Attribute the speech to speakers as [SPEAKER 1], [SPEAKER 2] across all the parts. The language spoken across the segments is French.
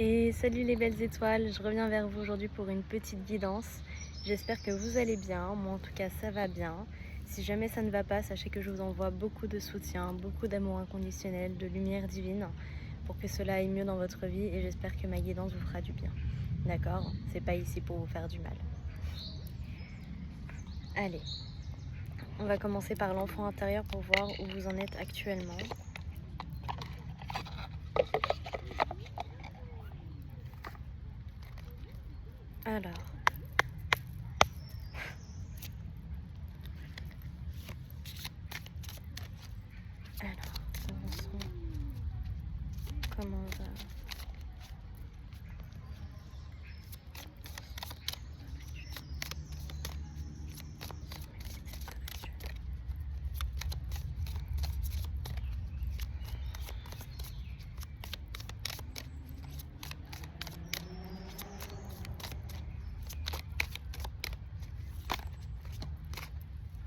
[SPEAKER 1] Et salut les belles étoiles, je reviens vers vous aujourd'hui pour une petite guidance. J'espère que vous allez bien, moi en tout cas ça va bien. Si jamais ça ne va pas, sachez que je vous envoie beaucoup de soutien, beaucoup d'amour inconditionnel, de lumière divine pour que cela aille mieux dans votre vie et j'espère que ma guidance vous fera du bien. D'accord? C'est pas ici pour vous faire du mal. Allez, on va commencer par l'enfant intérieur pour voir où vous en êtes actuellement. Alors, commençons. Comment on va?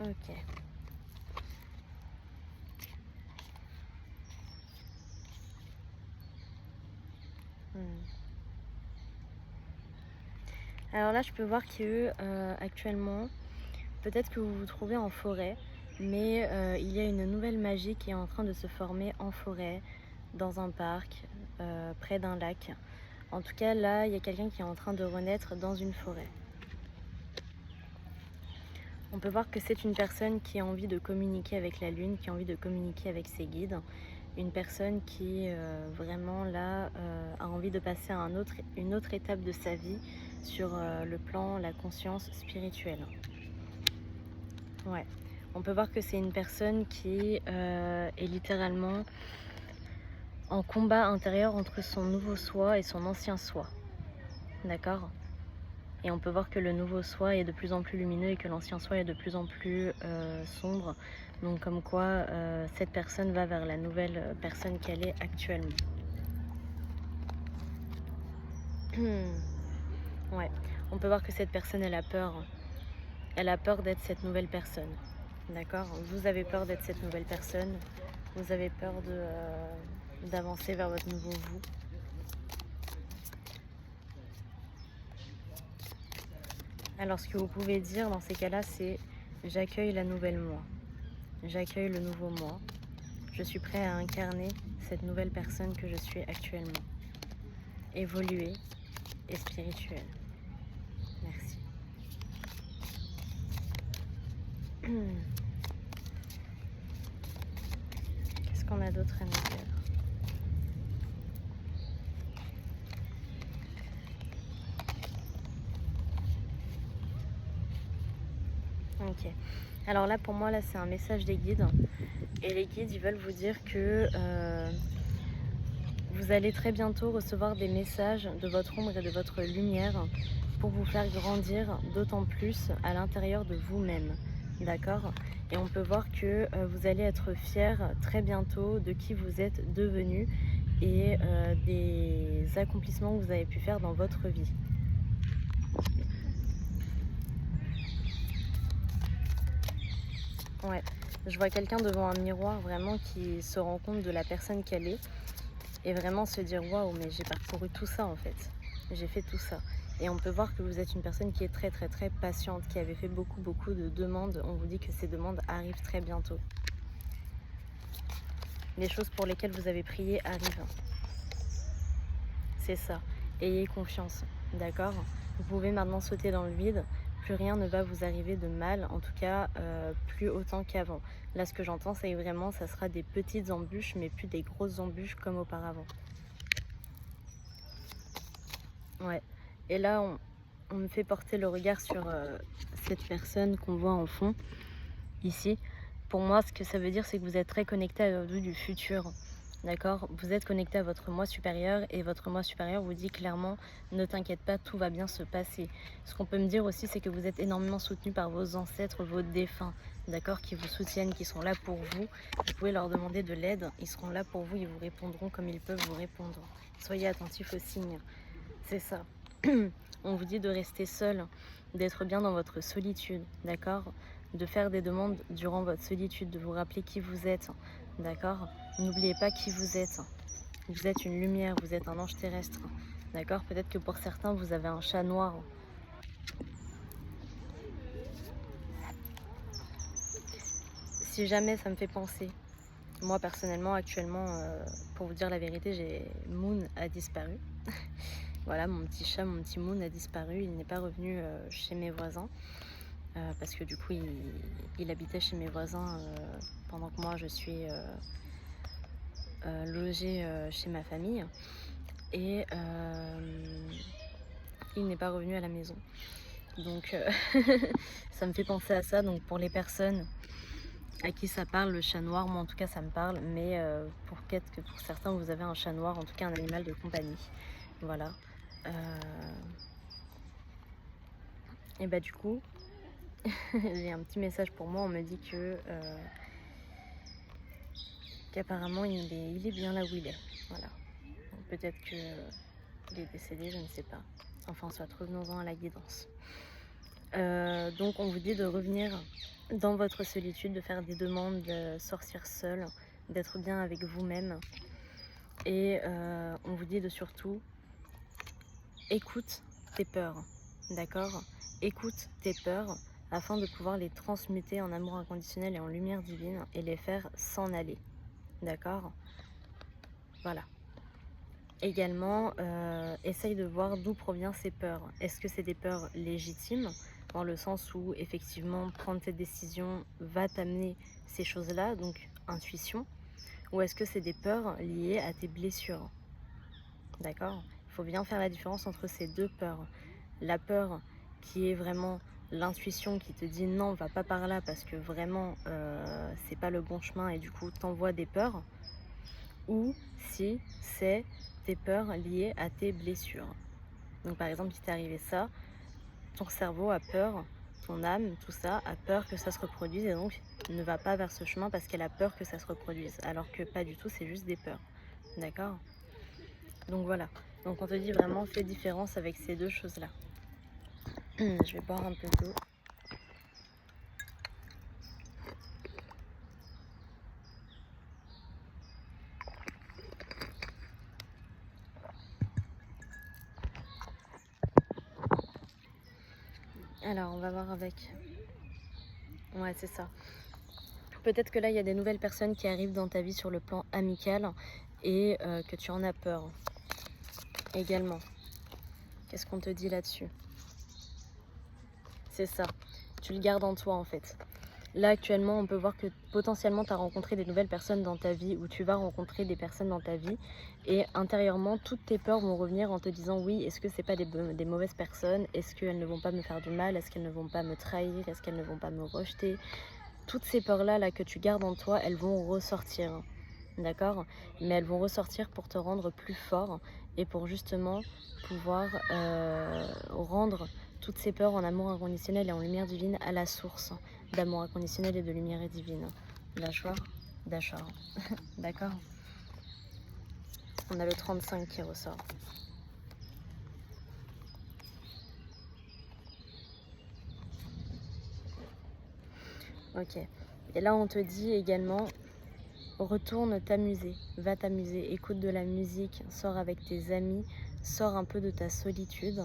[SPEAKER 1] Ok. Alors là, je peux voir que actuellement, peut-être que vous vous trouvez en forêt, mais il y a une nouvelle magie qui est en train de se former en forêt, dans un parc, près d'un lac. En tout cas, là, il y a quelqu'un qui est en train de renaître dans une forêt. On peut voir que c'est une personne qui a envie de communiquer avec la lune, qui a envie de communiquer avec ses guides. Une personne qui vraiment là a envie de passer à une autre étape de sa vie sur le plan, la conscience spirituelle. Ouais. On peut voir que c'est une personne qui est littéralement en combat intérieur entre son nouveau soi et son ancien soi. D'accord? Et on peut voir que le nouveau soi est de plus en plus lumineux et que l'ancien soi est de plus en plus sombre. Donc comme quoi cette personne va vers la nouvelle personne qu'elle est actuellement. Ouais, on peut voir que cette personne elle a peur. Elle a peur d'être cette nouvelle personne. D'accord? Vous avez peur d'être cette nouvelle personne. Vous avez peur d'avancer vers votre nouveau vous. Alors ce que vous pouvez dire dans ces cas-là, c'est j'accueille la nouvelle moi. J'accueille le nouveau moi. Je suis prêt à incarner cette nouvelle personne que je suis actuellement. Évoluée et spirituelle. Merci. Qu'est-ce qu'on a d'autre à nous dire? Ok. Alors là, pour moi, là, c'est un message des guides. Et les guides, ils veulent vous dire que vous allez très bientôt recevoir des messages de votre ombre et de votre lumière pour vous faire grandir d'autant plus à l'intérieur de vous-même. D'accord? Et on peut voir que vous allez être fiers très bientôt de qui vous êtes devenu et des accomplissements que vous avez pu faire dans votre vie. Ouais, je vois quelqu'un devant un miroir vraiment qui se rend compte de la personne qu'elle est et vraiment se dire waouh, mais j'ai parcouru tout ça en fait, j'ai fait tout ça. Et on peut voir que vous êtes une personne qui est très très très patiente, qui avait fait beaucoup de demandes. On vous dit que ces demandes arrivent très bientôt. Les choses pour lesquelles vous avez prié arrivent. C'est ça. Ayez confiance, d'accord? Vous pouvez maintenant sauter dans le vide. Plus rien ne va vous arriver de mal, en tout cas plus autant qu'avant. Là, ce que j'entends, c'est vraiment, ça sera des petites embûches, mais plus des grosses embûches comme auparavant. Ouais. Et là, on me fait porter le regard sur cette personne qu'on voit en fond, ici. Pour moi, ce que ça veut dire, c'est que vous êtes très connecté à vous du futur. D'accord? Vous êtes connecté à votre moi supérieur et votre moi supérieur vous dit clairement ne t'inquiète pas, tout va bien se passer. Ce qu'on peut me dire aussi, c'est que vous êtes énormément soutenu par vos ancêtres, vos défunts, d'accord, qui vous soutiennent, qui sont là pour vous. Vous pouvez leur demander de l'aide, ils seront là pour vous, ils vous répondront comme ils peuvent vous répondre. Soyez attentifs aux signes, c'est ça. On vous dit de rester seul, d'être bien dans votre solitude, d'accord? De faire des demandes durant votre solitude, de vous rappeler qui vous êtes, d'accord? N'oubliez pas qui vous êtes. Vous êtes une lumière, vous êtes un ange terrestre. D'accord? Peut-être que pour certains, vous avez un chat noir. Si jamais ça me fait penser, moi personnellement, actuellement, pour vous dire la vérité, Moon a disparu. Voilà, mon petit chat, mon petit Moon a disparu. Il n'est pas revenu chez mes voisins. Parce que du coup, il habitait chez mes voisins pendant que moi, je suis logée chez ma famille. Et il n'est pas revenu à la maison. Donc ça me fait penser à ça. Donc pour les personnes à qui ça parle, le chat noir, moi en tout cas ça me parle, mais peut-être que pour certains vous avez un chat noir, en tout cas un animal de compagnie. Voilà. Et bah du coup, j'ai un petit message pour moi, on me dit que qu'apparemment il est bien là où il est. Voilà. Peut-être qu'il est décédé, je ne sais pas. Enfin soit, revenons-en à la guidance. Donc on vous dit de revenir dans votre solitude, de faire des demandes, de sortir seul, d'être bien avec vous-même. Et on vous dit de surtout écoute tes peurs, d'accord? Écoute tes peurs afin de pouvoir les transmuter en amour inconditionnel et en lumière divine et les faire s'en aller, d'accord? Voilà. Également, essaye de voir d'où proviennent ces peurs. Est-ce que c'est des peurs légitimes, dans le sens où effectivement prendre cette décision va t'amener ces choses-là, donc intuition, ou est-ce que c'est des peurs liées à tes blessures? D'accord? Il faut bien faire la différence entre ces deux peurs. La peur qui est vraiment l'intuition qui te dit non, va pas par là parce que vraiment c'est pas le bon chemin et du coup t'envoies des peurs, ou si c'est tes peurs liées à tes blessures. Donc par exemple, si t'est arrivé ça, ton cerveau a peur, ton âme, tout ça, a peur que ça se reproduise et donc ne va pas vers ce chemin parce qu'elle a peur que ça se reproduise. Alors que pas du tout, c'est juste des peurs. D'accord? Donc voilà. Donc on te dit vraiment, fais différence avec ces deux choses-là. Je vais boire un peu d'eau. Alors, on va voir avec... Ouais, c'est ça. Peut-être que là, il y a des nouvelles personnes qui arrivent dans ta vie sur le plan amical et que tu en as peur. Également. Qu'est-ce qu'on te dit là-dessus? C'est ça. Tu le gardes en toi, en fait. Là, actuellement, on peut voir que potentiellement, tu as rencontré des nouvelles personnes dans ta vie ou tu vas rencontrer des personnes dans ta vie. Et intérieurement, toutes tes peurs vont revenir en te disant oui, est-ce que c'est pas des mauvaises personnes? Est-ce qu'elles ne vont pas me faire du mal? Est-ce qu'elles ne vont pas me trahir? Est-ce qu'elles ne vont pas me rejeter? Toutes ces peurs-là là, que tu gardes en toi, elles vont ressortir. D'accord? Mais elles vont ressortir pour te rendre plus fort et pour justement pouvoir rendre toutes ces peurs en amour inconditionnel et en lumière divine à la source d'amour inconditionnel et de lumière divine. D'accord? D'accord. D'accord. On a le 35 qui ressort. Ok. Et là, on te dit également, retourne t'amuser, va t'amuser, écoute de la musique, sors avec tes amis, sors un peu de ta solitude.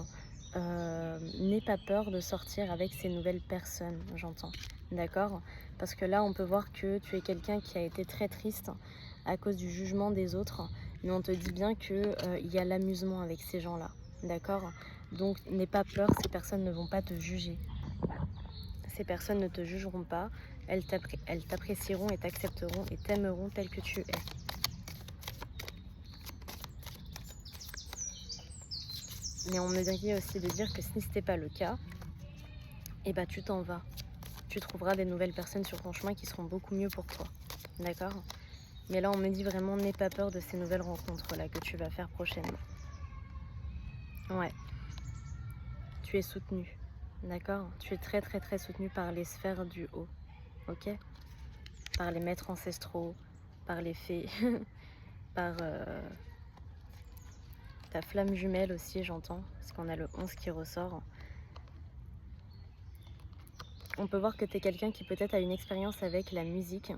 [SPEAKER 1] N'aie pas peur de sortir avec ces nouvelles personnes, j'entends. D'accord? Parce que là, on peut voir que tu es quelqu'un qui a été très triste à cause du jugement des autres, mais on te dit bien qu'il y a l'amusement avec ces gens-là. D'accord? Donc, n'aie pas peur, ces personnes ne vont pas te juger. Ces personnes ne te jugeront pas, elles t'apprécieront et t'accepteront et t'aimeront tel que tu es. Mais on me dit aussi de dire que si ce n'était pas le cas, eh ben tu t'en vas. Tu trouveras des nouvelles personnes sur ton chemin qui seront beaucoup mieux pour toi. D'accord? Mais là, on me dit vraiment, n'aie pas peur de ces nouvelles rencontres-là que tu vas faire prochainement. Ouais. Tu es soutenu. D'accord? Tu es très très très soutenu par les sphères du haut. Ok? Par les maîtres ancestraux, par les fées, par ta flamme jumelle aussi, j'entends, parce qu'on a le 11 qui ressort. On peut voir que tu es quelqu'un qui peut-être a une expérience avec la musique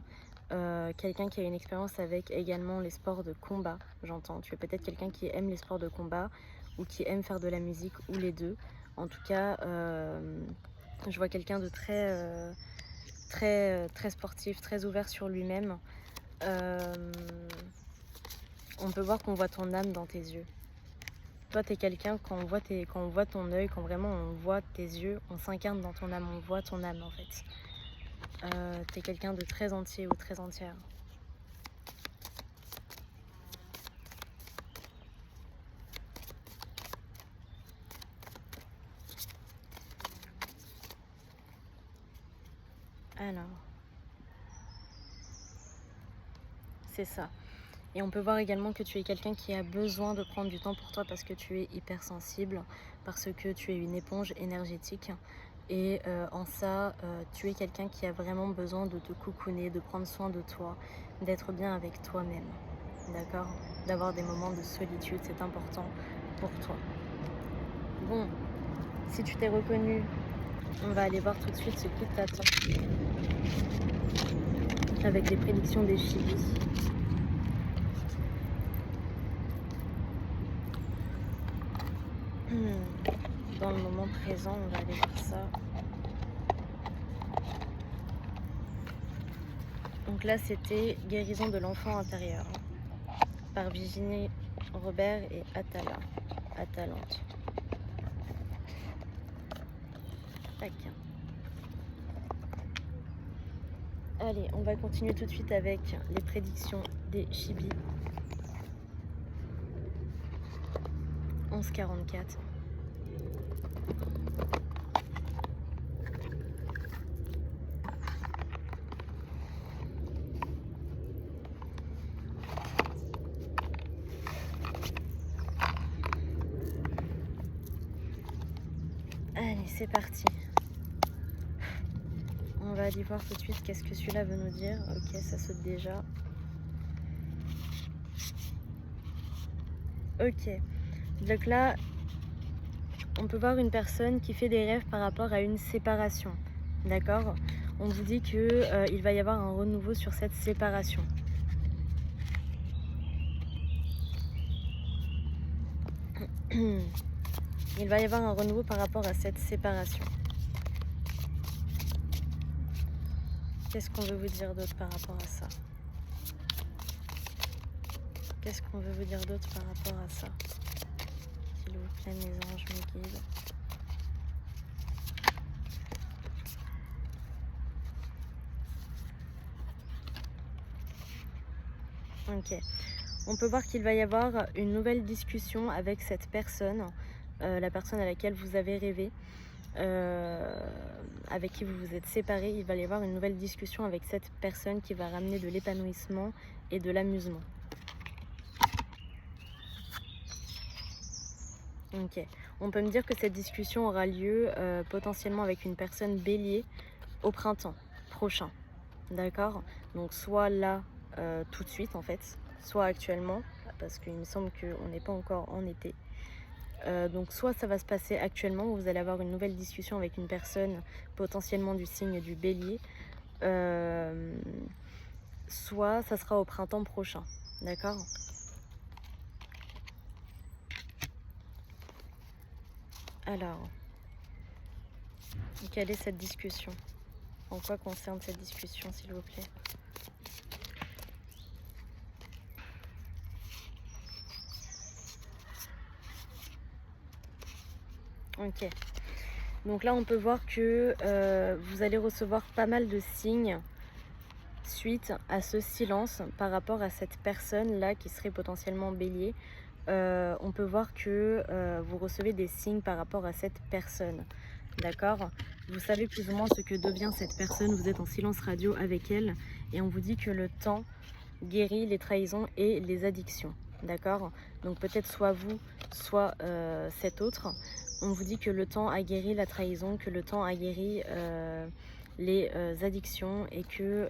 [SPEAKER 1] quelqu'un qui a une expérience avec également les sports de combat, j'entends. Tu es peut-être quelqu'un qui aime les sports de combat ou qui aime faire de la musique ou les deux. En tout cas, je vois quelqu'un de très sportif, très ouvert sur lui-même. On peut voir qu'on voit ton âme dans tes yeux. Toi, tu es quelqu'un, quand on voit ton œil, quand vraiment on voit tes yeux, on s'incarne dans ton âme, on voit ton âme en fait. Tu es quelqu'un de très entier ou très entière. Alors, c'est ça. Et on peut voir également que tu es quelqu'un qui a besoin de prendre du temps pour toi parce que tu es hypersensible, parce que tu es une éponge énergétique. Et en ça, tu es quelqu'un qui a vraiment besoin de te coucouner, de prendre soin de toi, d'être bien avec toi-même. D'accord? D'avoir des moments de solitude, c'est important pour toi. Bon, si tu t'es reconnu, on va aller voir tout de suite ce qui t'attend avec les prédictions des Chibis. Dans le moment présent, on va aller voir ça. Donc là, c'était Guérison de l'enfant intérieur par Virginie Robert et Atalante. Tac. Allez, on va continuer tout de suite avec les prédictions des Chibis. 11:44. Allez, c'est parti. On va aller voir tout de suite qu'est-ce que celui-là veut nous dire. Ok, ça saute déjà. Ok. Donc là, on peut voir une personne qui fait des rêves par rapport à une séparation. D'accord? On vous dit qu'il va y avoir un renouveau sur cette séparation. Il va y avoir un renouveau par rapport à cette séparation. Qu'est-ce qu'on veut vous dire d'autre par rapport à ça? Qu'est-ce qu'on veut vous dire d'autre par rapport à ça? S'il vous plaît, mes anges, mes guides. Ok. On peut voir qu'il va y avoir une nouvelle discussion avec cette personne, la personne à laquelle vous avez rêvé, avec qui vous vous êtes séparés. Il va y avoir une nouvelle discussion avec cette personne qui va ramener de l'épanouissement et de l'amusement. Ok. On peut me dire que cette discussion aura lieu potentiellement avec une personne bélier au printemps prochain. D'accord? Donc soit là, tout de suite en fait, soit actuellement, parce qu'il me semble qu'on n'est pas encore en été. Donc soit ça va se passer actuellement, où vous allez avoir une nouvelle discussion avec une personne potentiellement du signe du bélier, soit ça sera au printemps prochain. D'accord? Alors, quelle est cette discussion? En quoi concerne cette discussion, s'il vous plaît? Ok. Donc là, on peut voir que vous allez recevoir pas mal de signes suite à ce silence par rapport à cette personne-là qui serait potentiellement bélier. On peut voir que vous recevez des signes par rapport à cette personne. D'accord? Vous savez plus ou moins ce que devient cette personne, vous êtes en silence radio avec elle et on vous dit que le temps guérit les trahisons et les addictions. D'accord? Donc peut-être soit vous, soit cet autre. On vous dit que le temps a guéri la trahison, que le temps a guéri les addictions et que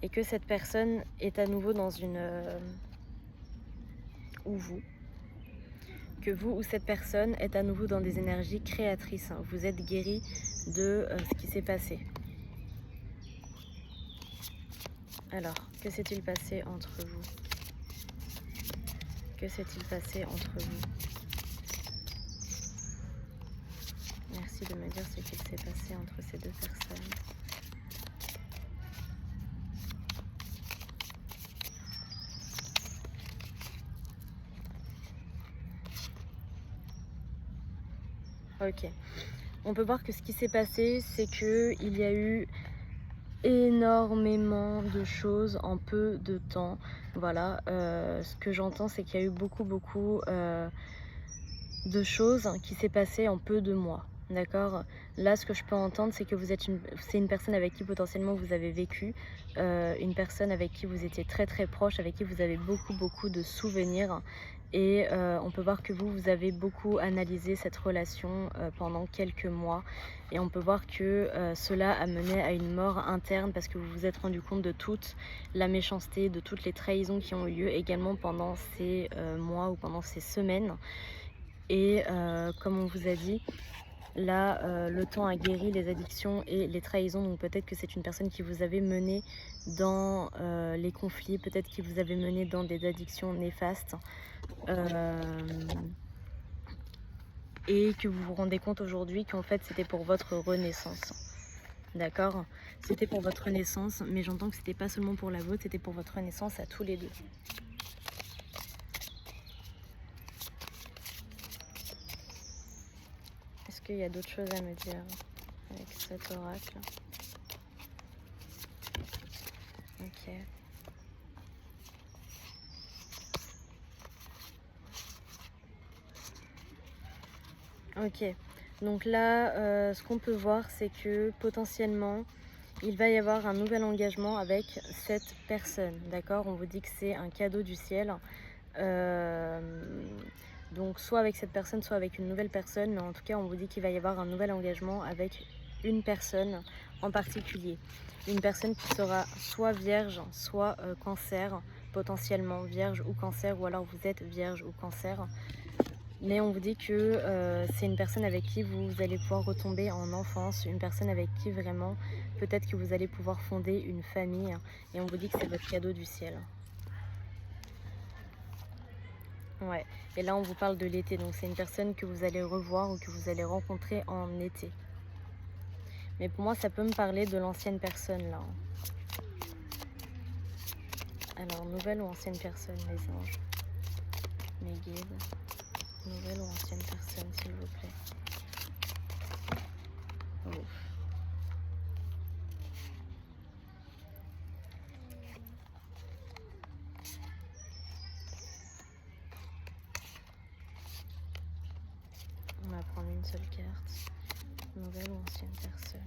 [SPEAKER 1] et que cette personne est à nouveau dans une ou vous, que vous ou cette personne est à nouveau dans des énergies créatrices. Vous êtes guéri de ce qui s'est passé. Alors, que s'est-il passé entre vous? Que s'est-il passé entre vous? Merci de me dire ce qu'il s'est passé entre ces deux personnes. Ok. On peut voir que ce qui s'est passé, c'est qu'il y a eu énormément de choses en peu de temps. Voilà, ce que j'entends, c'est qu'il y a eu beaucoup de choses qui s'est passé en peu de mois. D'accord. Là, ce que je peux entendre, c'est que c'est une personne avec qui potentiellement vous avez vécu, une personne avec qui vous étiez très très proche, avec qui vous avez beaucoup de souvenirs. Et on peut voir que vous avez beaucoup analysé cette relation pendant quelques mois. Et on peut voir que cela a mené à une mort interne parce que vous vous êtes rendu compte de toute la méchanceté, de toutes les trahisons qui ont eu lieu également pendant ces mois ou pendant ces semaines. Et comme on vous a dit, là, le temps a guéri les addictions et les trahisons. Donc peut-être que c'est une personne qui vous avait mené dans les conflits, peut-être qui vous avait mené dans des addictions néfastes. Et que vous vous rendez compte aujourd'hui qu'en fait c'était pour votre renaissance. D'accord? C'était pour votre renaissance, mais j'entends que c'était pas seulement pour la vôtre, c'était pour votre renaissance à tous les deux. Est-ce qu'il y a d'autres choses à me dire avec cet oracle? Ok. Ok. Donc là, ce qu'on peut voir, c'est que potentiellement, il va y avoir un nouvel engagement avec cette personne. D'accord? On vous dit que c'est un cadeau du ciel. Donc soit avec cette personne, soit avec une nouvelle personne, mais en tout cas on vous dit qu'il va y avoir un nouvel engagement avec une personne en particulier. Une personne qui sera soit vierge, soit cancer, potentiellement vierge ou cancer, ou alors vous êtes vierge ou cancer. Mais on vous dit que c'est une personne avec qui vous allez pouvoir retomber en enfance, une personne avec qui vraiment peut-être que vous allez pouvoir fonder une famille, et on vous dit que c'est votre cadeau du ciel. Ouais, et là on vous parle de l'été, donc c'est une personne que vous allez revoir ou que vous allez rencontrer en été. Mais pour moi ça peut me parler de l'ancienne personne là. Alors, nouvelle ou ancienne personne, les anges, mes guides, nouvelle ou ancienne personne s'il vous plaît. Ouf. On va prendre une seule carte. Nouvelle ou ancienne personne.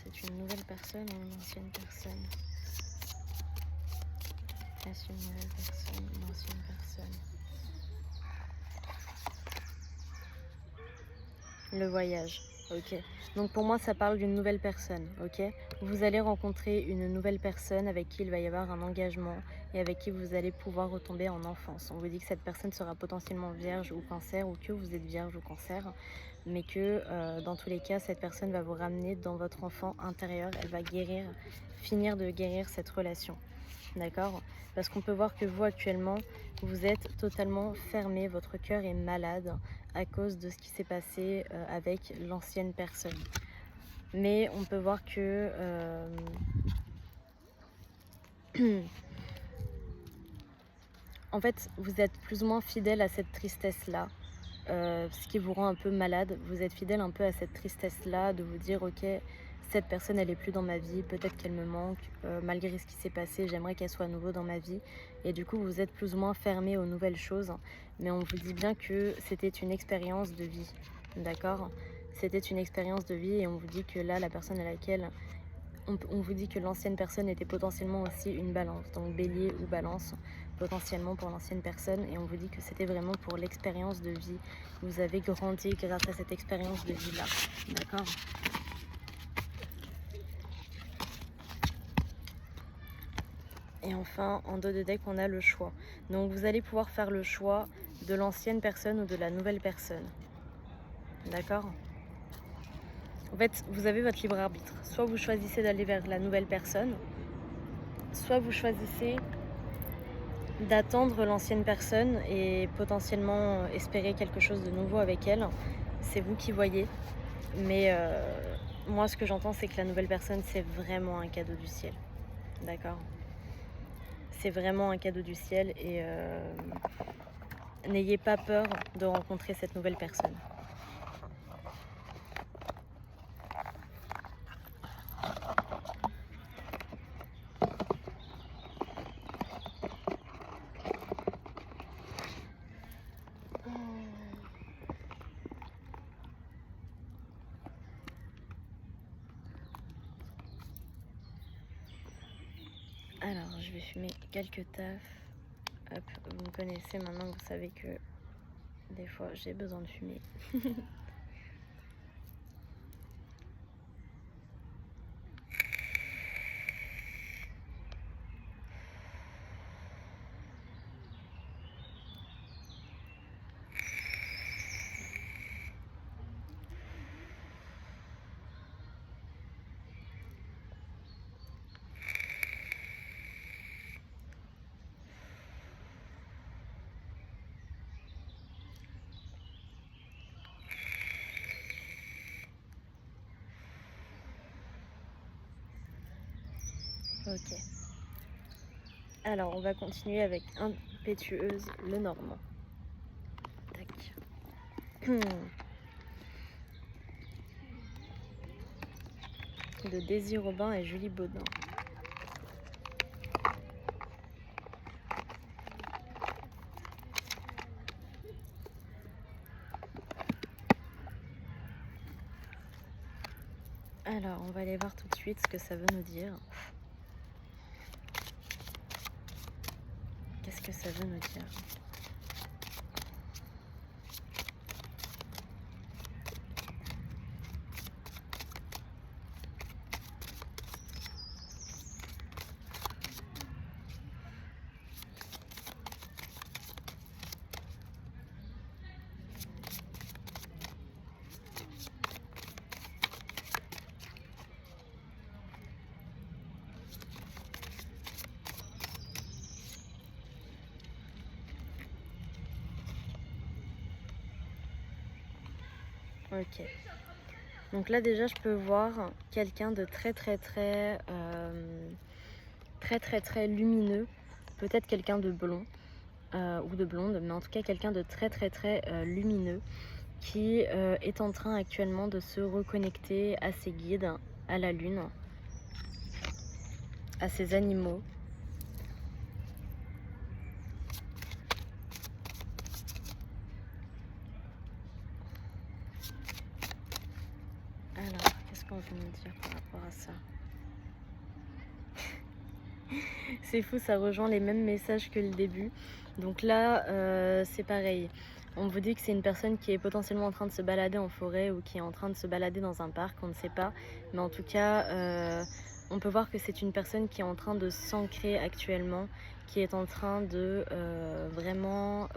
[SPEAKER 1] C'est une nouvelle personne ou une ancienne personne? Est-ce une nouvelle personne ou une ancienne personne? Le voyage, ok. Donc pour moi ça parle d'une nouvelle personne, ok. Vous allez rencontrer une nouvelle personne avec qui il va y avoir un engagement et avec qui vous allez pouvoir retomber en enfance. On vous dit que cette personne sera potentiellement vierge ou cancer, ou que vous êtes vierge ou cancer, mais que dans tous les cas cette personne va vous ramener dans votre enfant intérieur. Elle va guérir, finir de guérir cette relation. D'accord? Parce qu'on peut voir que vous actuellement, vous êtes totalement fermé, votre cœur est malade à cause de ce qui s'est passé avec l'ancienne personne. Mais on peut voir que en fait, vous êtes plus ou moins fidèle à cette tristesse-là, ce qui vous rend un peu malade. Vous êtes fidèle un peu à cette tristesse-là, de vous dire, ok, cette personne, elle est plus dans ma vie, peut-être qu'elle me manque, malgré ce qui s'est passé, j'aimerais qu'elle soit à nouveau dans ma vie. Et du coup, vous êtes plus ou moins fermé aux nouvelles choses, mais on vous dit bien que c'était une expérience de vie, d'accord? C'était une expérience de vie, et on vous dit que là, la personne à laquelle... On vous dit que l'ancienne personne était potentiellement aussi une balance, donc bélier ou balance, potentiellement pour l'ancienne personne, et on vous dit que c'était vraiment pour l'expérience de vie. Vous avez grandi grâce à cette expérience de vie-là, d'accord? Et enfin, en dos de deck, on a le choix. Donc vous allez pouvoir faire le choix de l'ancienne personne ou de la nouvelle personne. D'accord? En fait, vous avez votre libre arbitre. Soit vous choisissez d'aller vers la nouvelle personne, soit vous choisissez d'attendre l'ancienne personne et potentiellement espérer quelque chose de nouveau avec elle. C'est vous qui voyez. Mais moi, ce que j'entends, c'est que la nouvelle personne, c'est vraiment un cadeau du ciel. D'accord? C'est vraiment un cadeau du ciel et n'ayez pas peur de rencontrer cette nouvelle personne. Alors, je vais fumer quelques tafs. Hop, vous me connaissez maintenant, vous savez que des fois j'ai besoin de fumer. Ok. Alors, on va continuer avec Impétueuse, le Normand. Tac. De Daisy Robin et Julie Baudin. Alors, on va aller voir tout de suite ce que ça veut nous dire. Qu'est-ce que ça veut nous dire? Ok. Donc là déjà je peux voir quelqu'un de très lumineux. Peut-être quelqu'un de blond ou de blonde, mais en tout cas quelqu'un de très lumineux qui est en train actuellement de se reconnecter à ses guides, à la lune, à ses animaux. Alors, qu'est-ce qu'on veut me dire par rapport à ça? C'est fou, ça rejoint les mêmes messages que le début. Donc là, c'est pareil. On vous dit que c'est une personne qui est potentiellement en train de se balader en forêt ou qui est en train de se balader dans un parc, on ne sait pas. Mais en tout cas, on peut voir que c'est une personne qui est en train de s'ancrer actuellement, qui est en train de vraiment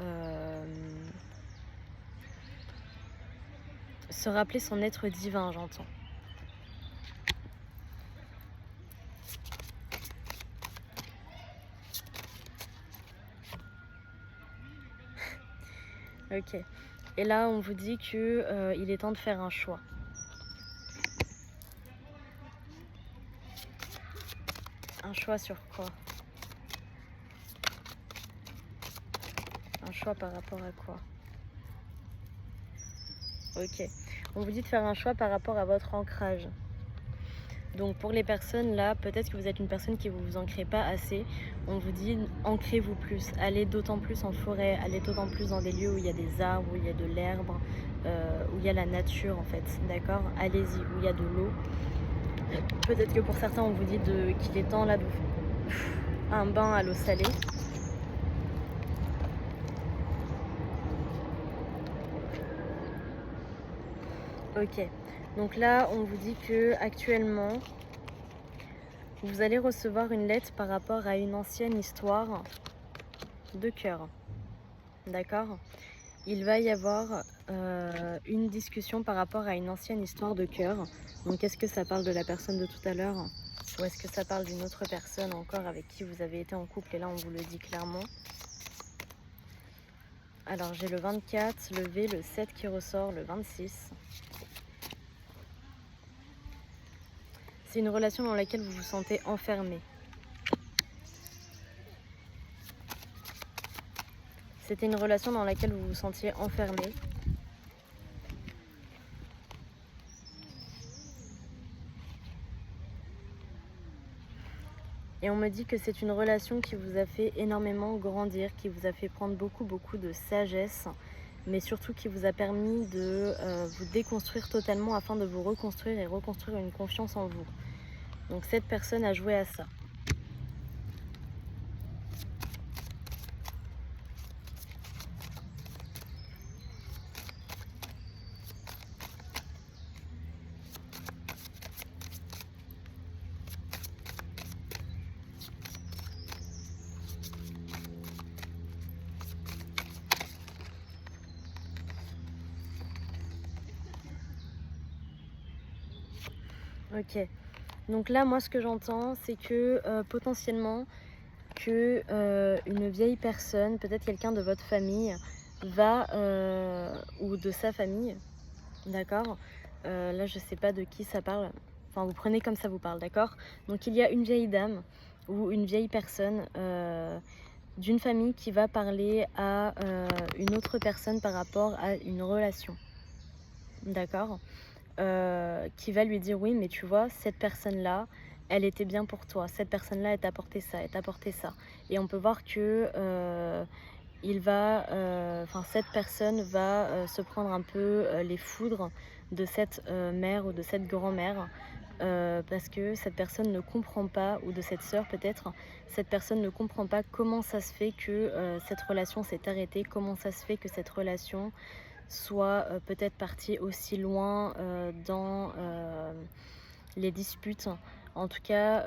[SPEAKER 1] se rappeler son être divin, j'entends. Ok. Et là, on vous dit que il est temps de faire un choix. Un choix sur quoi? Un choix par rapport à quoi? Ok. On vous dit de faire un choix par rapport à votre ancrage. Donc pour les personnes là, peut-être que vous êtes une personne qui ne vous ancrez pas assez. On vous dit ancrez-vous plus. Allez d'autant plus en forêt, allez d'autant plus dans des lieux où il y a des arbres, où il y a de l'herbe, où il y a la nature en fait. D'accord? Allez-y, où il y a de l'eau. Peut-être que pour certains on vous dit qu'il est temps là de un bain à l'eau salée. Ok, donc là on vous dit que actuellement vous allez recevoir une lettre par rapport à une ancienne histoire de cœur. D'accord? Il va y avoir une discussion par rapport à une ancienne histoire de cœur. Donc est-ce que ça parle de la personne de tout à l'heure ou est-ce que ça parle d'une autre personne encore avec qui vous avez été en couple et là on vous le dit clairement. Alors j'ai le 24, le V, le 7 qui ressort, le 26. C'est une relation dans laquelle vous vous sentez enfermé. C'était une relation dans laquelle vous vous sentiez enfermé. Et on me dit que c'est une relation qui vous a fait énormément grandir, qui vous a fait prendre beaucoup de sagesse, mais surtout qui vous a permis de vous déconstruire totalement afin de vous reconstruire et reconstruire une confiance en vous. Donc cette personne a joué à ça. Ok, donc là moi ce que j'entends c'est que potentiellement que une vieille personne, peut-être quelqu'un de votre famille, va, ou de sa famille, d'accord, là je sais pas de qui ça parle, enfin vous prenez comme ça vous parle, d'accord. Donc il y a une vieille dame ou une vieille personne d'une famille qui va parler à une autre personne par rapport à une relation, d'accord. Qui va lui dire oui mais tu vois cette personne là elle était bien pour toi, cette personne là elle t'a apporté ça, elle t'a apporté ça, et on peut voir que il va, enfin cette personne va se prendre un peu les foudres de cette mère ou de cette grand-mère, parce que cette personne ne comprend pas, ou de cette sœur peut-être, cette personne ne comprend pas comment ça se fait que cette relation s'est arrêtée, comment ça se fait que cette relation soit peut-être partie aussi loin dans les disputes. En tout cas,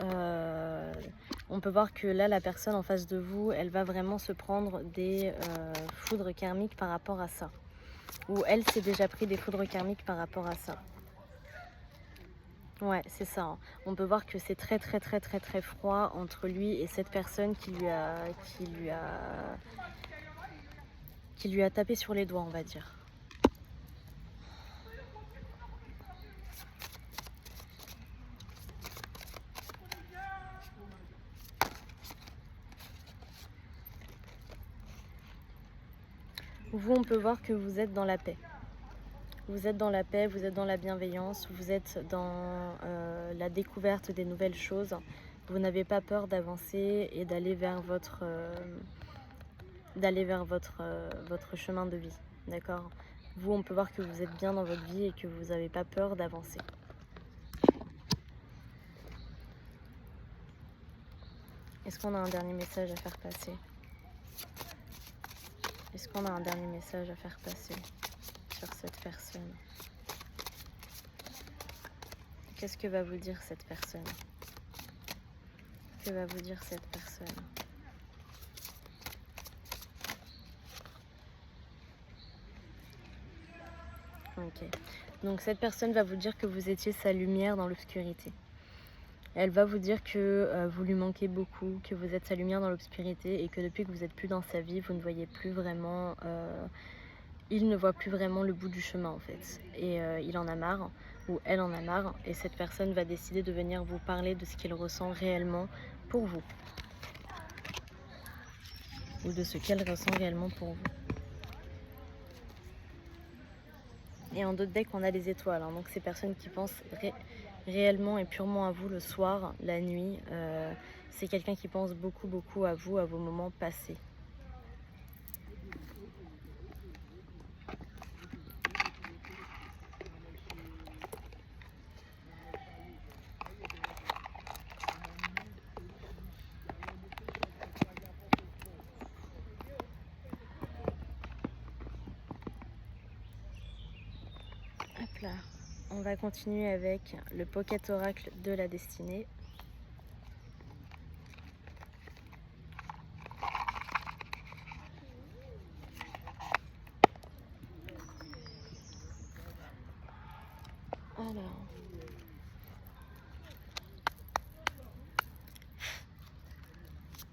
[SPEAKER 1] on peut voir que là, la personne en face de vous, elle va vraiment se prendre des foudres karmiques par rapport à ça. Ou elle s'est déjà pris des foudres karmiques par rapport à ça. Ouais, c'est ça, hein. On peut voir que c'est très froid entre lui et cette personne qui lui a tapé sur les doigts, on va dire. Vous, on peut voir que vous êtes dans la paix. Vous êtes dans la paix, vous êtes dans la bienveillance, vous êtes dans la découverte des nouvelles choses. Vous n'avez pas peur d'avancer et d'aller vers votre chemin de vie, d'accord. Vous, on peut voir que vous êtes bien dans votre vie et que vous n'avez pas peur d'avancer. Est-ce qu'on a un dernier message à faire passer? Est-ce qu'on a un dernier message à faire passer sur cette personne? Qu'est-ce que va vous dire cette personne? Que va vous dire cette personne? Ok. Donc cette personne va vous dire que vous étiez sa lumière dans l'obscurité. Elle va vous dire que vous lui manquez beaucoup, que vous êtes sa lumière dans l'obscurité et que depuis que vous n'êtes plus dans sa vie, vous ne voyez plus vraiment... il ne voit plus vraiment le bout du chemin en fait. Et il en a marre, ou elle en a marre, et cette personne va décider de venir vous parler de ce qu'il ressent réellement pour vous. Ou de ce qu'elle ressent réellement pour vous. Et en d'autres decks, on a les étoiles, hein, donc ces personnes qui pensent réellement et purement à vous le soir, la nuit, c'est quelqu'un qui pense beaucoup à vous, à vos moments passés. Hop là, on va continuer avec le Pocket Oracle de la destinée.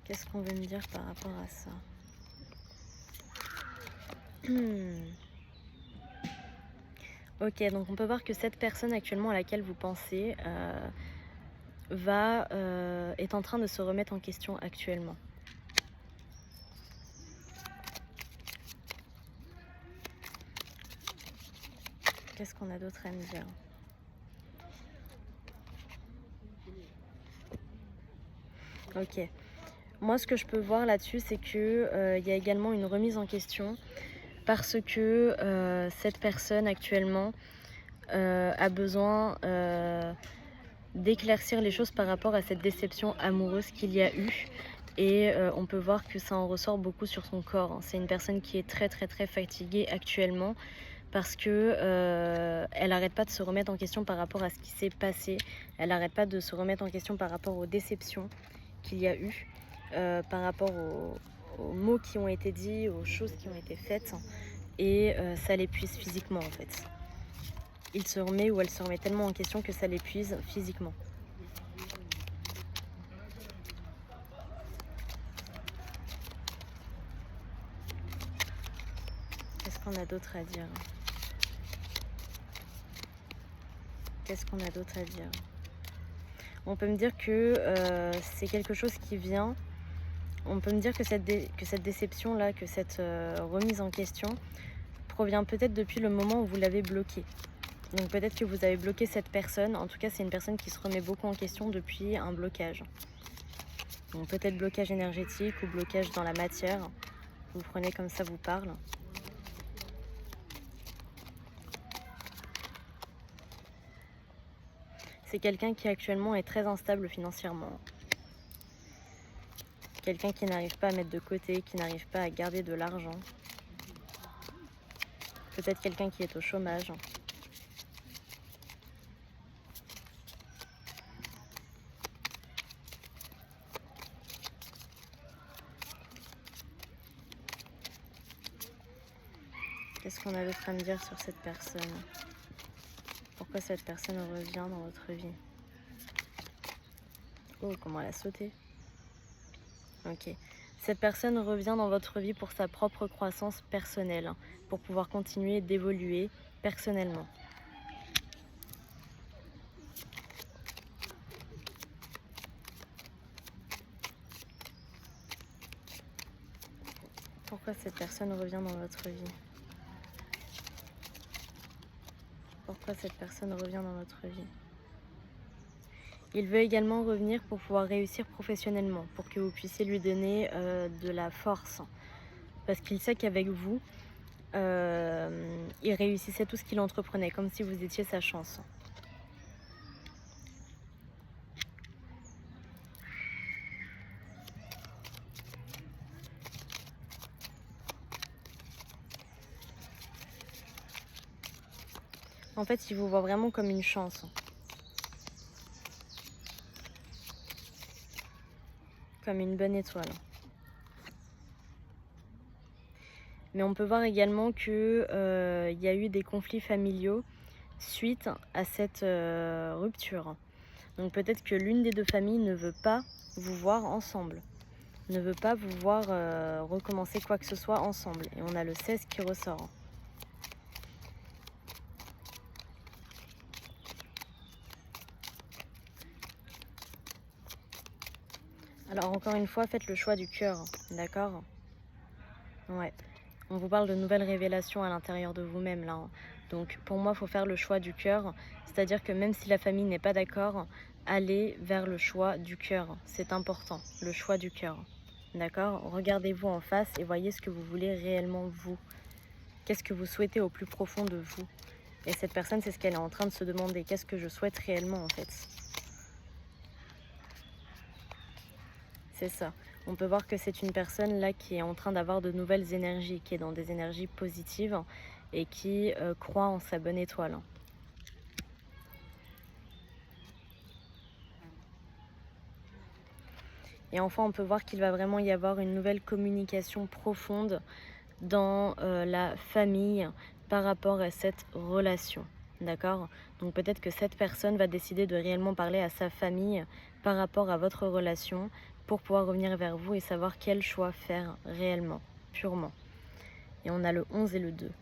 [SPEAKER 1] Qu'est-ce qu'on veut me dire par rapport à ça? Ok, donc on peut voir que cette personne actuellement à laquelle vous pensez est en train de se remettre en question actuellement. Qu'est-ce qu'on a d'autre à me dire? Ok. Moi, ce que je peux voir là-dessus, c'est que y a également une remise en question parce que cette personne actuellement a besoin d'éclaircir les choses par rapport à cette déception amoureuse qu'il y a eu. Et on peut voir que ça en ressort beaucoup sur son corps. C'est une personne qui est très fatiguée actuellement parce que elle n'arrête pas de se remettre en question par rapport à ce qui s'est passé. Elle n'arrête pas de se remettre en question par rapport aux déceptions qu'il y a eu, par rapport aux mots qui ont été dits, aux choses qui ont été faites. Et ça l'épuise physiquement en fait. Il se remet ou elle se remet tellement en question que ça l'épuise physiquement. Qu'est-ce qu'on a d'autre à dire? Qu'est-ce qu'on a d'autre à dire? On peut me dire que c'est quelque chose qui vient. On peut me dire que cette déception-là, que cette remise en question provient peut-être depuis le moment où vous l'avez bloqué. Donc peut-être que vous avez bloqué cette personne. En tout cas, c'est une personne qui se remet beaucoup en question depuis un blocage. Donc peut-être blocage énergétique ou blocage dans la matière. Vous prenez comme ça vous parle. C'est quelqu'un qui actuellement est très instable financièrement. Quelqu'un qui n'arrive pas à mettre de côté, qui n'arrive pas à garder de l'argent. Peut-être quelqu'un qui est au chômage. Qu'est-ce qu'on a d'autre à me dire sur cette personne? Pourquoi cette personne revient dans votre vie? Oh, comment elle a sauté. Ok. Cette personne revient dans votre vie pour sa propre croissance personnelle, pour pouvoir continuer d'évoluer personnellement. Pourquoi cette personne revient dans votre vie? Pourquoi cette personne revient dans votre vie? Il veut également revenir pour pouvoir réussir professionnellement, pour que vous puissiez lui donner de la force. Parce qu'il sait qu'avec vous, il réussissait tout ce qu'il entreprenait, comme si vous étiez sa chance. En fait, il vous voit vraiment comme une chance. Comme une bonne étoile. Mais on peut voir également qu'il y a eu des conflits familiaux suite à cette rupture. Donc peut-être que l'une des deux familles ne veut pas vous voir ensemble, ne veut pas vous voir recommencer quoi que ce soit ensemble. Et on a le 16 qui ressort. Alors encore une fois, faites le choix du cœur, d'accord? Ouais. On vous parle de nouvelles révélations à l'intérieur de vous-même là. Donc pour moi, il faut faire le choix du cœur. C'est-à-dire que même si la famille n'est pas d'accord, allez vers le choix du cœur. C'est important, le choix du cœur. D'accord? Regardez-vous en face et voyez ce que vous voulez réellement vous. Qu'est-ce que vous souhaitez au plus profond de vous? Et cette personne, c'est ce qu'elle est en train de se demander. Qu'est-ce que je souhaite réellement en fait? C'est ça. On peut voir que c'est une personne là qui est en train d'avoir de nouvelles énergies, qui est dans des énergies positives et qui croit en sa bonne étoile. Et enfin, on peut voir qu'il va vraiment y avoir une nouvelle communication profonde dans la famille par rapport à cette relation. D'accord? Donc peut-être que cette personne va décider de réellement parler à sa famille par rapport à votre relation pour pouvoir revenir vers vous et savoir quel choix faire réellement, purement. Et on a le 11 et le 2.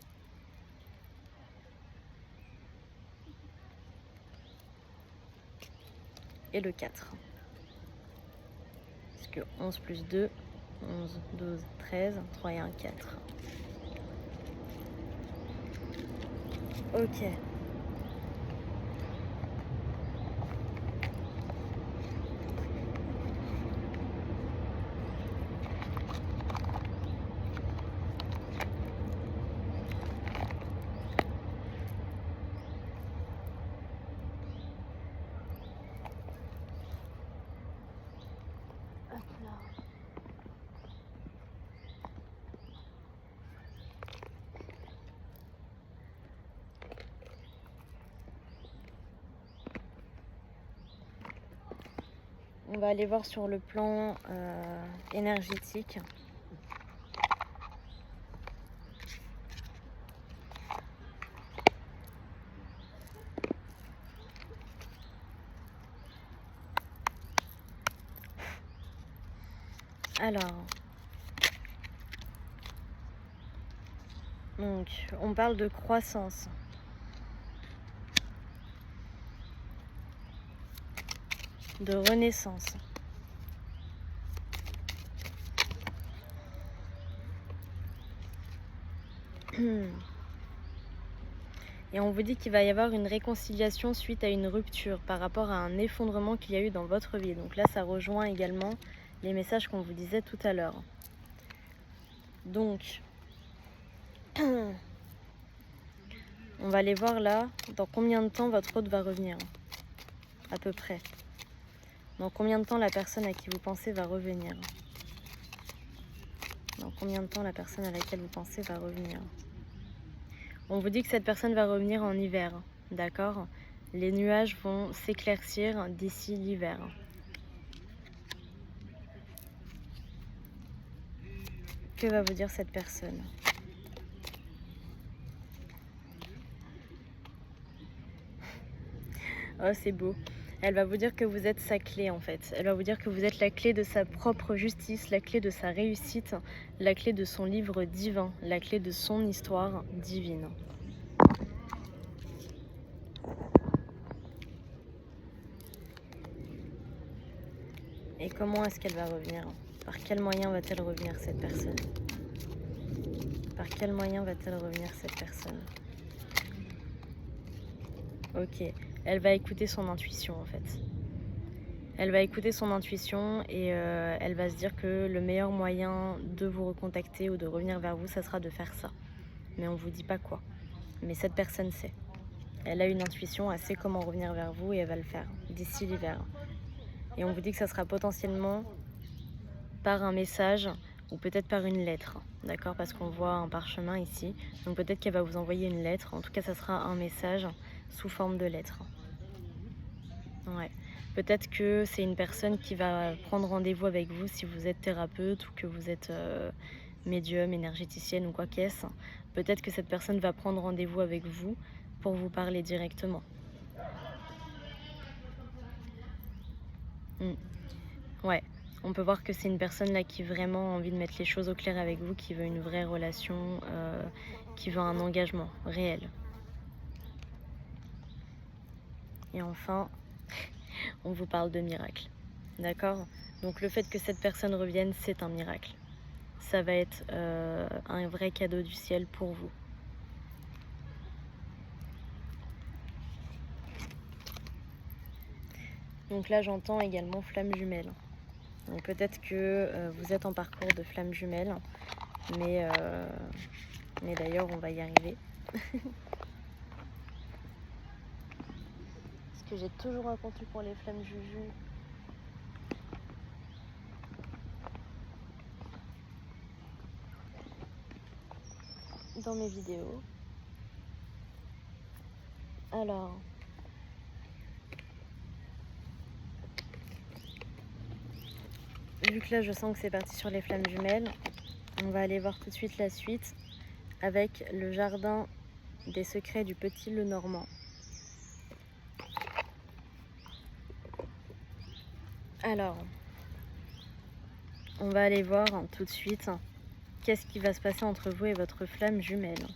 [SPEAKER 1] Et le 4. Parce que 11 plus 2, 11, 12, 13, 3 et 1, 4. Ok. Hop là. On va aller voir sur le plan énergétique. Alors, donc, on parle de croissance. De renaissance. Et on vous dit qu'il va y avoir une réconciliation suite à une rupture par rapport à un effondrement qu'il y a eu dans votre vie. Donc là, ça rejoint également les messages qu'on vous disait tout à l'heure. Donc, on va aller voir là, dans combien de temps votre hôte va revenir, à peu près. Dans combien de temps la personne à qui vous pensez va revenir. Dans combien de temps la personne à laquelle vous pensez va revenir. On vous dit que cette personne va revenir en hiver, d'accord? Les nuages vont s'éclaircir d'ici l'hiver. Que va vous dire cette personne? Oh, c'est beau. Elle va vous dire que vous êtes sa clé en fait. Elle va vous dire que vous êtes la clé de sa propre justice, la clé de sa réussite, la clé de son livre divin, la clé de son histoire divine. Et comment est-ce qu'elle va revenir? Par quel moyen va-t-elle revenir cette personne? Par quel moyen va-t-elle revenir cette personne? Ok, elle va écouter son intuition en fait. Elle va écouter son intuition et elle va se dire que le meilleur moyen de vous recontacter ou de revenir vers vous, ça sera de faire ça. Mais on ne vous dit pas quoi. Mais cette personne sait. Elle a une intuition, elle sait comment revenir vers vous et elle va le faire d'ici l'hiver. Et on vous dit que ça sera potentiellement par un message ou peut-être par une lettre, d'accord? Parce qu'on voit un parchemin ici. Donc peut-être qu'elle va vous envoyer une lettre. En tout cas, ça sera un message sous forme de lettre. Ouais. Peut-être que c'est une personne qui va prendre rendez-vous avec vous si vous êtes thérapeute ou que vous êtes médium, énergéticienne ou quoi qu'est-ce. Peut-être que cette personne va prendre rendez-vous avec vous pour vous parler directement. Ouais, on peut voir que c'est une personne là qui vraiment a envie de mettre les choses au clair avec vous, qui veut une vraie relation, qui veut un engagement réel. Et enfin, on vous parle de miracle, d'accord? Donc le fait que cette personne revienne, c'est un miracle. Ça va être un vrai cadeau du ciel pour vous. Donc là, j'entends également flamme jumelle. Donc peut-être que vous êtes en parcours de flamme jumelle, mais d'ailleurs, on va y arriver. Ce que j'ai toujours raconté pour les flammes juju. Dans mes vidéos. Alors, vu que là je sens que c'est parti sur les flammes jumelles, on va aller voir tout de suite la suite avec le jardin des secrets du petit Lenormand. Alors, On va aller voir tout de suite qu'est-ce qui va se passer entre vous et votre flamme jumelle.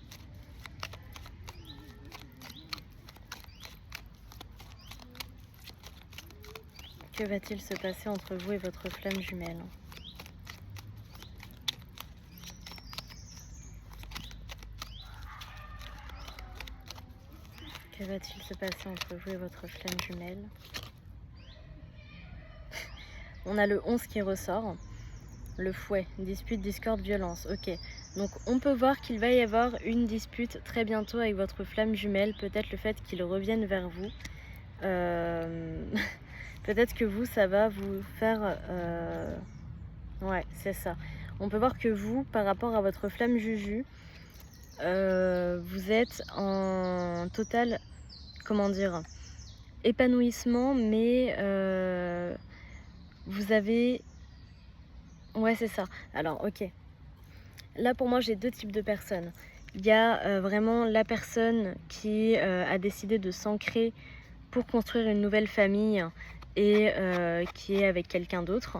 [SPEAKER 1] Que va-t-il se passer entre vous et votre flamme jumelle? Que va-t-il se passer entre vous et votre flamme jumelle? On a le 11 qui ressort. Le fouet, dispute, discorde, violence. Ok, donc on peut voir qu'il va y avoir une dispute très bientôt avec votre flamme jumelle. Peut-être le fait qu'il revienne vers vous. Peut-être que vous, ça va vous faire... Ouais, c'est ça. On peut voir que vous, par rapport à votre flamme juju, vous êtes en total, comment dire, épanouissement, mais vous avez... Ouais, c'est ça. Alors, ok. Là, pour moi, j'ai deux types de personnes. Il y a vraiment la personne qui a décidé de s'ancrer pour construire une nouvelle famille et qui est avec quelqu'un d'autre.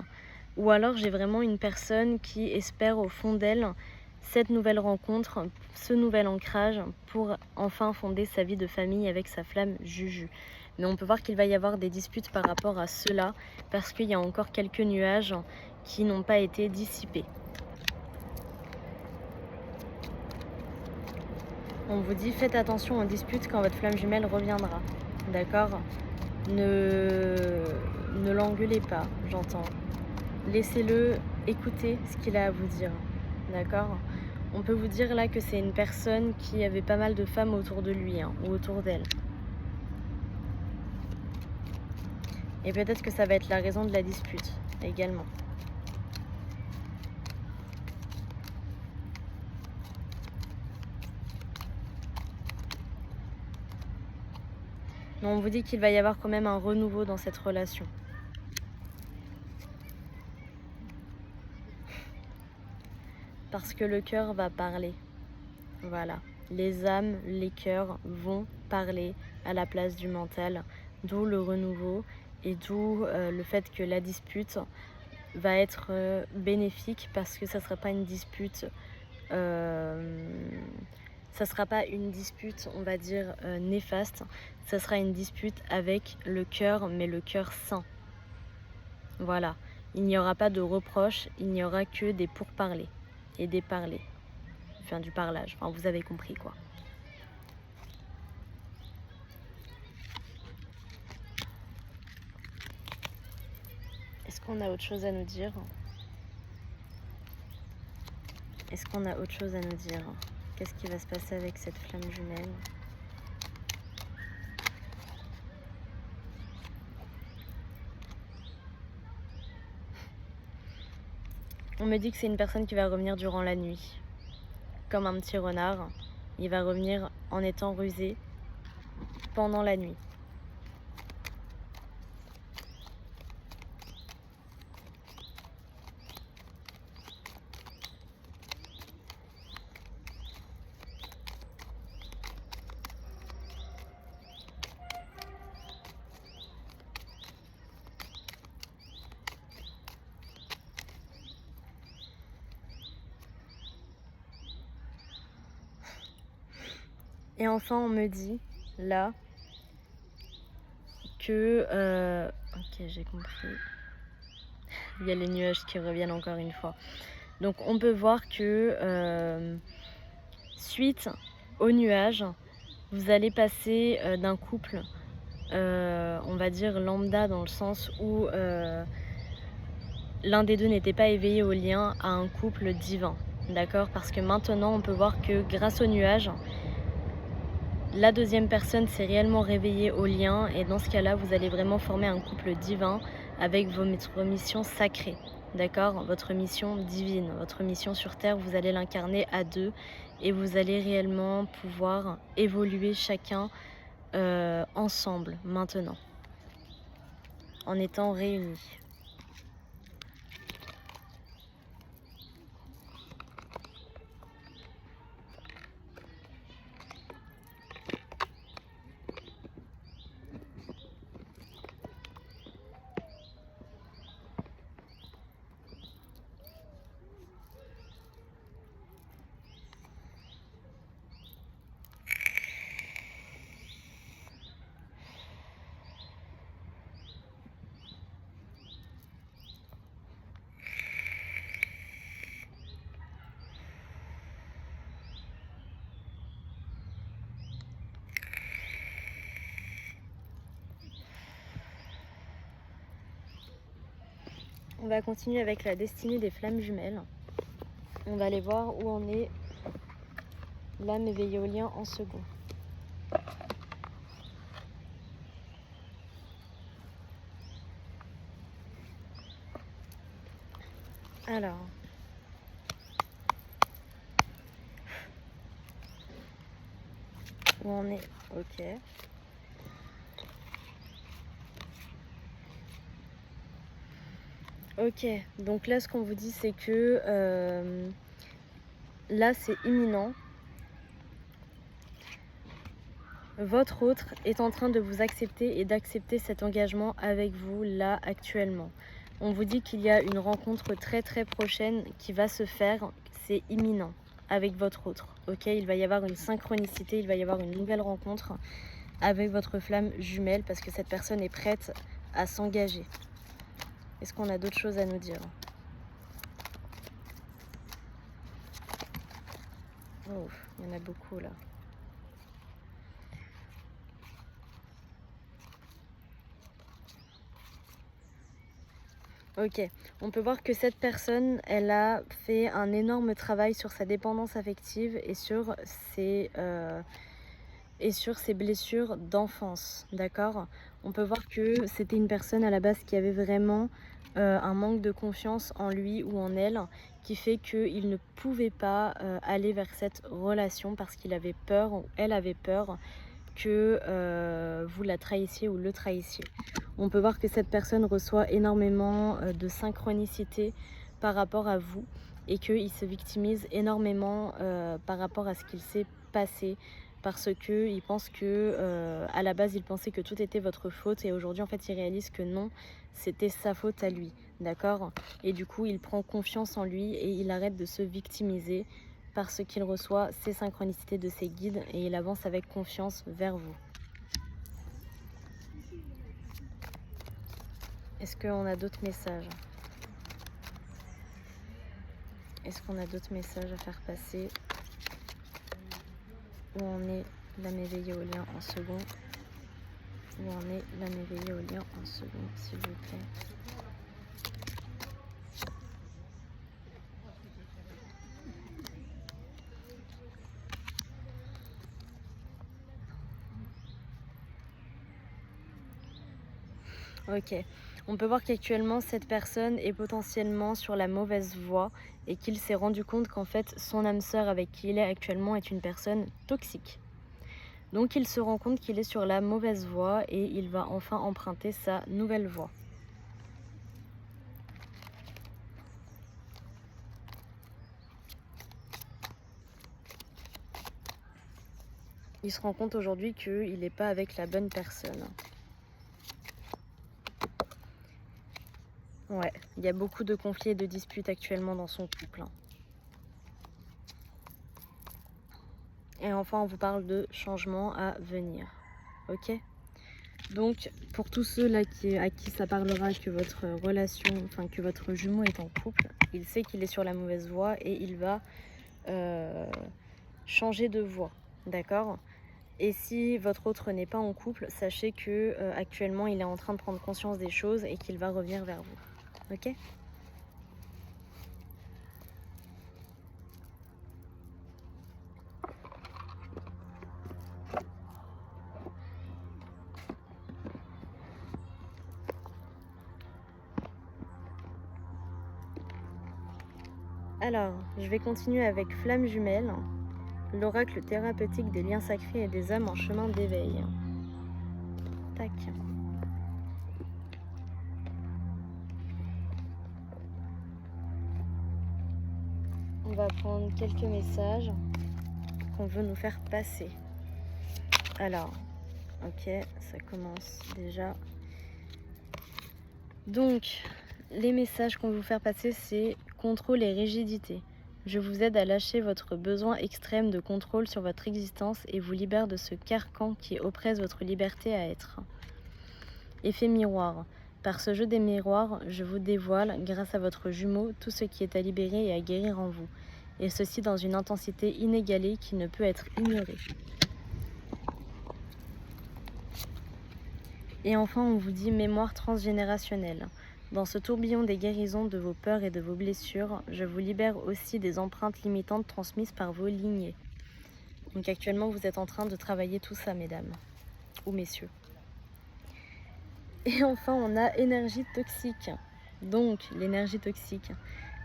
[SPEAKER 1] Ou alors, j'ai vraiment une personne qui espère au fond d'elle cette nouvelle rencontre, ce nouvel ancrage pour enfin fonder sa vie de famille avec sa flamme juju. Mais on peut voir qu'il va y avoir des disputes par rapport à cela parce qu'il y a encore quelques nuages qui n'ont pas été dissipés. On vous dit faites attention aux disputes quand votre flamme jumelle reviendra. D'accord? Ne l'engueulez pas, j'entends. Laissez-le écouter ce qu'il a à vous dire. D'accord? On peut vous dire là que c'est une personne qui avait pas mal de femmes autour de lui ou autour d'elle. Et peut-être que ça va être la raison de la dispute également. Mais on vous dit qu'il va y avoir quand même un renouveau dans cette relation. Parce que le cœur va parler. Voilà. Les âmes, les cœurs vont parler à la place du mental. D'où le renouveau et d'où le fait que la dispute va être bénéfique parce que ça ne sera pas une dispute... ça sera pas une dispute, on va dire, néfaste. Ça sera une dispute avec le cœur, mais le cœur sain. Voilà. Il n'y aura pas de reproches, il n'y aura que des pourparlers et des parlers. Enfin, du parlage. Enfin, vous avez compris, quoi. Est-ce qu'on a autre chose à nous dire? Est-ce qu'on a autre chose à nous dire? Qu'est-ce qui va se passer avec cette flamme jumelle? On me dit que c'est une personne qui va revenir durant la nuit. Comme un petit renard, il va revenir en étant rusé pendant la nuit. Et enfin, on me dit, là, que... Ok, j'ai compris. Il y a les nuages qui reviennent encore une fois. Donc, on peut voir que, suite aux nuages, vous allez passer d'un couple, on va dire lambda, dans le sens où l'un des deux n'était pas éveillé au lien, à un couple divin. D'accord? Parce que maintenant, on peut voir que grâce aux nuages, la deuxième personne s'est réellement réveillée au lien et dans ce cas-là, vous allez vraiment former un couple divin avec votre mission sacrée, d'accord? Votre mission divine, votre mission sur Terre, vous allez l'incarner à deux et vous allez réellement pouvoir évoluer chacun ensemble maintenant, en étant réunis. On va continuer avec la destinée des flammes jumelles. On va aller voir où en est l'âme éveillée au lien en second. Alors, où on est? Ok. Ok, donc là ce qu'on vous dit c'est que là c'est imminent. Votre autre est en train de vous accepter et d'accepter cet engagement avec vous là actuellement. On vous dit qu'il y a une rencontre très très prochaine qui va se faire, c'est imminent avec votre autre. Ok, il va y avoir une synchronicité, il va y avoir une nouvelle rencontre avec votre flamme jumelle parce que cette personne est prête à s'engager. Est-ce qu'on a d'autres choses à nous dire? Oh, il y en a beaucoup là. Ok, on peut voir que cette personne, elle a fait un énorme travail sur sa dépendance affective et sur ses blessures d'enfance, d'accord? On peut voir que c'était une personne à la base qui avait vraiment un manque de confiance en lui ou en elle, qui fait qu'il ne pouvait pas aller vers cette relation parce qu'il avait peur, ou elle avait peur que vous la trahissiez ou le trahissiez. On peut voir que cette personne reçoit énormément de synchronicité par rapport à vous et qu'il se victimise énormément par rapport à ce qu'il s'est passé parce qu'il pense que à la base il pensait que tout était votre faute et aujourd'hui en fait il réalise que non, c'était sa faute à lui, d'accord? Et du coup il prend confiance en lui et il arrête de se victimiser parce qu'il reçoit ses synchronicités de ses guides et il avance avec confiance vers vous. Est-ce qu'on a d'autres messages? Est-ce qu'on a d'autres messages à faire passer? Où en est l'âme éveillée au lien en second? Où en est l'âme éveillée au lien en second, s'il vous plaît? Ok, on peut voir qu'actuellement cette personne est potentiellement sur la mauvaise voie et qu'il s'est rendu compte qu'en fait son âme sœur avec qui il est actuellement est une personne toxique. Donc il se rend compte qu'il est sur la mauvaise voie et il va enfin emprunter sa nouvelle voie. Il se rend compte aujourd'hui qu'il n'est pas avec la bonne personne. Ouais, il y a beaucoup de conflits et de disputes actuellement dans son couple. Et enfin, on vous parle de changements à venir. Ok? Donc, pour tous ceux là à qui ça parlera que votre relation, enfin que votre jumeau est en couple, il sait qu'il est sur la mauvaise voie et il va changer de voie. D'accord? Et si votre autre n'est pas en couple, sachez que actuellement il est en train de prendre conscience des choses et qu'il va revenir vers vous. Ok? Alors, je vais continuer avec Flamme Jumelle, l'oracle thérapeutique des liens sacrés et des âmes en chemin d'éveil. Tac. On va prendre quelques messages qu'on veut nous faire passer. Alors, ok, ça commence déjà. Donc, les messages qu'on veut vous faire passer, c'est contrôle et rigidité. Je vous aide à lâcher votre besoin extrême de contrôle sur votre existence et vous libère de ce carcan qui oppresse votre liberté à être. Effet miroir. Par ce jeu des miroirs, je vous dévoile, grâce à votre jumeau, tout ce qui est à libérer et à guérir en vous. Et ceci dans une intensité inégalée qui ne peut être ignorée. Et enfin, on vous dit mémoire transgénérationnelle. Dans ce tourbillon des guérisons de vos peurs et de vos blessures, je vous libère aussi des empreintes limitantes transmises par vos lignées. Donc actuellement, vous êtes en train de travailler tout ça, mesdames ou messieurs. Et enfin, on a énergie toxique. Donc, l'énergie toxique.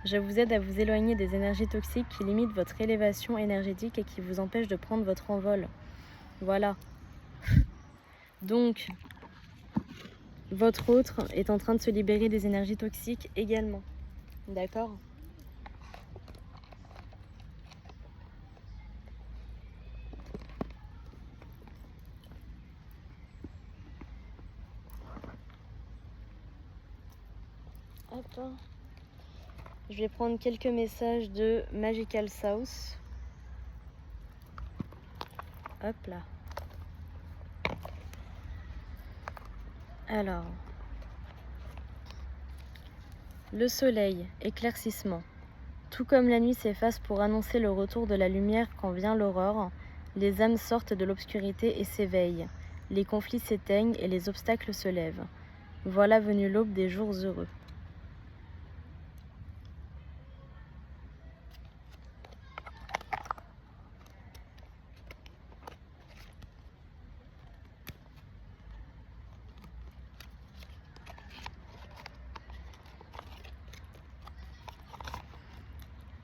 [SPEAKER 1] Je vous aide à vous éloigner des énergies toxiques qui limitent votre élévation énergétique et qui vous empêchent de prendre votre envol. Voilà. Donc, votre autre est en train de se libérer des énergies toxiques également. D'accord ? Hop. Je vais prendre quelques messages de Magical South. Hop là. Alors, le soleil, éclaircissement. Tout comme la nuit s'efface pour annoncer le retour de la lumière quand vient l'aurore, les âmes sortent de l'obscurité et s'éveillent. Les conflits s'éteignent et les obstacles se lèvent. Voilà venue l'aube des jours heureux.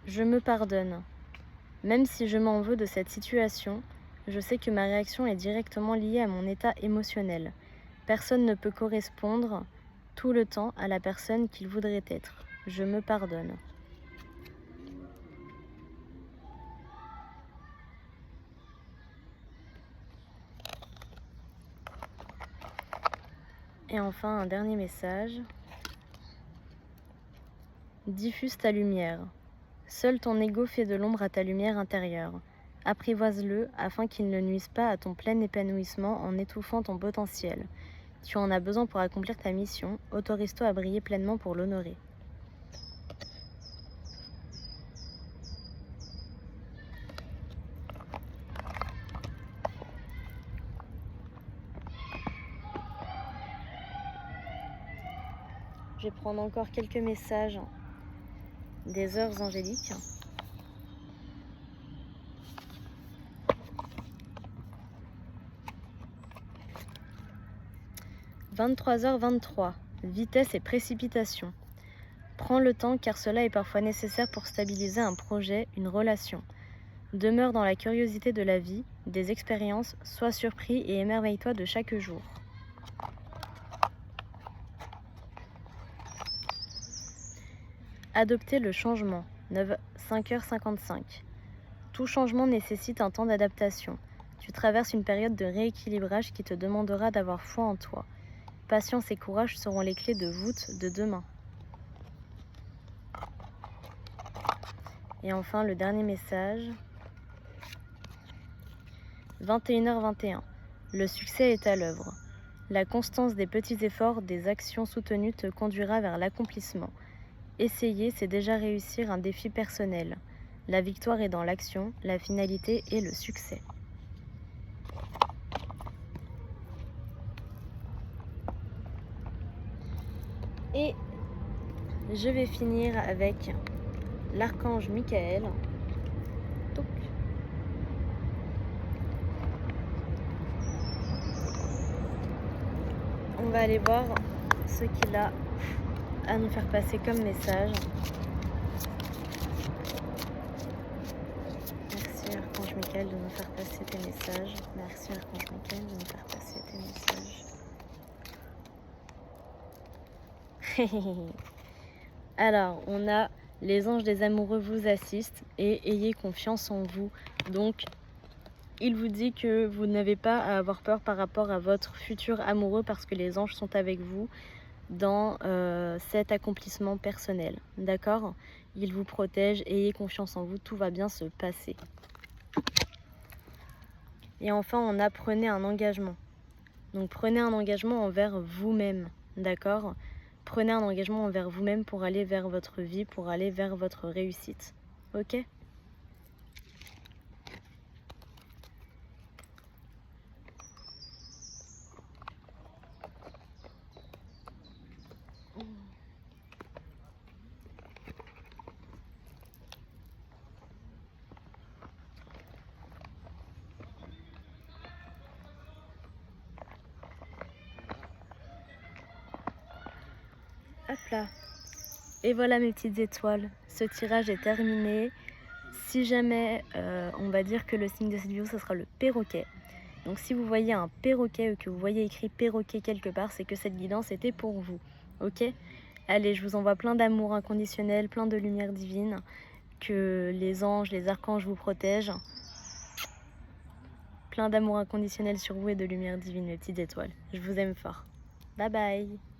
[SPEAKER 1] Je me pardonne. Même si je m'en veux de cette situation, je sais que ma réaction est directement liée à mon état émotionnel. Personne ne peut correspondre tout le temps à la personne qu'il voudrait être. Je me pardonne. Et enfin, un dernier message. Diffuse ta lumière. Seul ton ego fait de l'ombre à ta lumière intérieure. Apprivoise-le afin qu'il ne nuise pas à ton plein épanouissement en étouffant ton potentiel. Tu en as besoin pour accomplir ta mission. Autorise-toi à briller pleinement pour l'honorer. Je vais prendre encore quelques messages des heures angéliques. « 23h23, vitesse et précipitation. Prends le temps car cela est parfois nécessaire pour stabiliser un projet, une relation. Demeure dans la curiosité de la vie, des expériences, sois surpris et émerveille-toi de chaque jour. » Adopter le changement, 5h55. Tout changement nécessite un temps d'adaptation. Tu traverses une période de rééquilibrage qui te demandera d'avoir foi en toi. Patience et courage seront les clés de voûte de demain. Et enfin, le dernier message. 21h21. Le succès est à l'œuvre. La constance des petits efforts, des actions soutenues te conduira vers l'accomplissement. Essayer, c'est déjà réussir un défi personnel. La victoire est dans l'action, la finalité est le succès. Et je vais finir avec l'archange Michael. Touc. On va aller voir ce qu'il a à nous faire passer comme message. Merci Archange Michael de nous faire passer tes messages. Merci Archange Michael de nous faire passer tes messages. Alors, on a les anges des amoureux vous assistent et ayez confiance en vous. Donc, il vous dit que vous n'avez pas à avoir peur par rapport à votre futur amoureux parce que les anges sont avec vous dans cet accomplissement personnel. D'accord ? Il vous protège, ayez confiance en vous, tout va bien se passer. Et enfin, on a prenez un engagement. Donc prenez un engagement envers vous-même. D'accord ? Prenez un engagement envers vous-même pour aller vers votre vie, pour aller vers votre réussite. Ok ? Hop là. Et voilà mes petites étoiles, ce tirage est terminé. Si jamais, on va dire que le signe de cette vidéo, ça sera le perroquet. Donc si vous voyez un perroquet ou que vous voyez écrit perroquet quelque part, c'est que cette guidance était pour vous, ok? Allez, je vous envoie plein d'amour inconditionnel, plein de lumière divine, que les anges, les archanges vous protègent. Plein d'amour inconditionnel sur vous et de lumière divine, mes petites étoiles. Je vous aime fort. Bye bye!